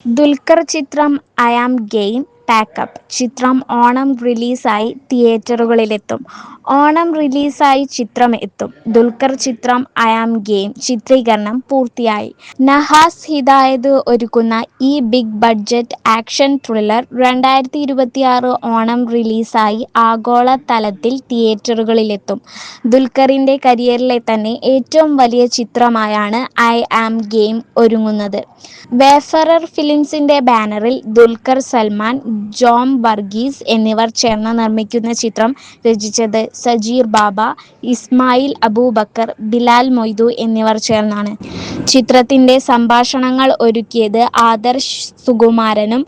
ദുൽഖർ ചിത്രം I am game pack up ചിത്രം ഓണം റിലീസായി തിയേറ്ററുകളിലെത്തും. ഓണം റിലീസായി ചിത്രം എത്തും. ദുൽഖർ ചിത്രം ഐ ആം ഗെയിം ചിത്രീകരണം പൂർത്തിയായി. നഹാസ് ഹിദായത്ത് ഒരുക്കുന്ന ഈ big budget action thriller 2026 Onam റിലീസായി ആഗോള തലത്തിൽ തിയേറ്ററുകളിലെത്തും. ദുൽഖറിന്റെ കരിയറിലെ തന്നെ ഏറ്റവും വലിയ ചിത്രമായാണ് ഐ ആം ഗെയിം ഒരുങ്ങുന്നത്. വേഫറർ ഫിലിംസിന്റെ ബാനറിൽ ദുൽഖർ സൽമാൻ, ജോം വർഗീസ് എന്നിവർ ചേർന്ന് നിർമ്മിക്കുന്ന ചിത്രം രചിച്ചത് സജീർ ബാബ, ഇസ്മായിൽ അബൂബക്കർ, ബിലാൽ മൊയ്തു എന്നിവർ ചേർന്നാണ്. ചിത്രത്തിന്റെ സംഭാഷണങ്ങൾ ഒരുക്കിയത് ആദർശ് സുകുമാരനും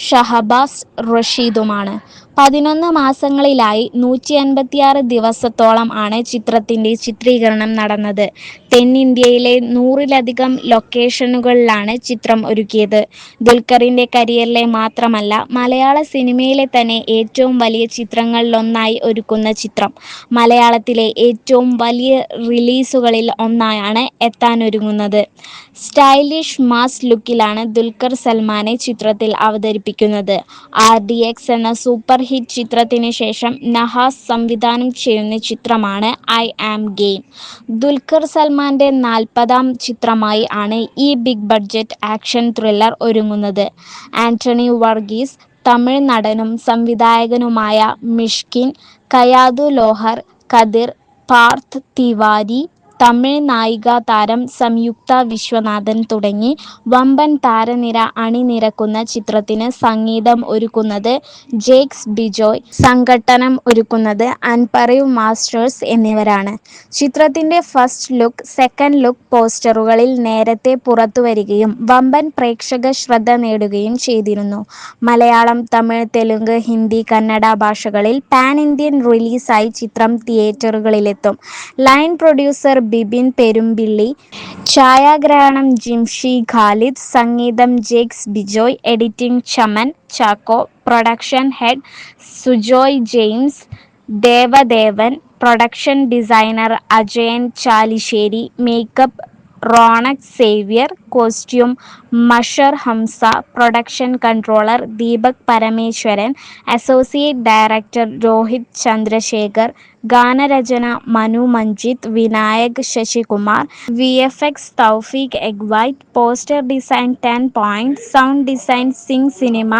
ഷഹബാസ് റഷീദുമാണ്. 11 മാസങ്ങളിലായി 156 ദിവസത്തോളം ആണ് ചിത്രത്തിന്റെ ചിത്രീകരണം നടന്നത്. തെന്നിന്ത്യയിലെ 100-ലധികം ലൊക്കേഷനുകളിലാണ് ചിത്രം ഒരുക്കിയത്. ദുൽഖറിന്റെ കരിയറിലെ മാത്രമല്ല, മലയാള സിനിമയിലെ തന്നെ ഏറ്റവും വലിയ ചിത്രങ്ങളിലൊന്നായി ഒരുക്കുന്ന ചിത്രം. മലയാളത്തിലെ ഏറ്റവും വലിയ റിലീസുകളിൽ ഒന്നായാണ് എത്താനൊരുങ്ങുന്നത്. സ്റ്റൈലിഷ് മാസ് ലുക്കിലാണ് ദുൽഖർ സൽമാനെ ചിത്രത്തിൽ അവതരിപ്പിക്കുന്നത്. RDX എന്ന സൂപ്പർ ഹിറ്റ് ചിത്രത്തിന് ശേഷം നഹാസ് സംവിധാനം ചെയ്യുന്ന ചിത്രമാണ് ഐ ആം ഗെയിം. ദുൽഖർ സൽമാന്റെ 40ാം ചിത്രമായി ആണ് ഈ ബിഗ് ബഡ്ജറ്റ് ആക്ഷൻ ത്രില്ലർ ഒരുങ്ങുന്നത്. ആന്റണി വർഗീസ്, തമിഴ് നടനും സംവിധായകനുമായ മിഷ്കിൻ, കയാതു ലോഹർ, കതിർ, പാർത്ഥ് തിവാരി, തമിഴ് നായികാ താരം സംയുക്ത വിശ്വനാഥൻ തുടങ്ങി വമ്പൻ താരനിര അണിനിരക്കുന്ന ചിത്രത്തിന് സംഗീതം ഒരുക്കുന്നത് ജേക്സ് ബിജോയ്, സംഘട്ടനം ഒരുക്കുന്നത് അൻപറീവ് മാസ്റ്റേഴ്സ് എന്നിവരാണ്. ചിത്രത്തിന്റെ ഫസ്റ്റ് ലുക്ക്, സെക്കൻഡ് ലുക്ക് പോസ്റ്ററുകളിൽ നേരത്തെ പുറത്തുവരികയും വമ്പൻ പ്രേക്ഷക ശ്രദ്ധ നേടുകയും ചെയ്തിരുന്നു. മലയാളം, തമിഴ്, തെലുങ്ക്, ഹിന്ദി, കന്നഡ ഭാഷകളിൽ പാൻ ഇന്ത്യൻ റിലീസായി ചിത്രം തിയേറ്ററുകളിലെത്തും. ലൈൻ പ്രൊഡ്യൂസർ ബിബിൻ പെരുമ്പിള്ളി, ഛായാഗ്രഹണം ജിംഷി ഖാലിദ്, സംഗീതം Jakes Bejoy, editing Chaman Chacko, production head Sujoy James Devadevan, production designer Ajayan Chalissery, makeup Ronak Xavier, costume Mashar Hamsa, production controller Deepak Parameswaran, associate director Rohith Chandrasekhar, ഗാനരചന Manu Manjith, Vinayak Sasikumar, VFX Thoufeeq Eggwhite, poster design 10 point, sound design sync cinema,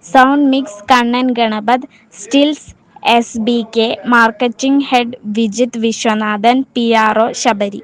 sound mix Kannan Ganapath, stills SBK, marketing head Vijith Viswanathan, PRO Sabari.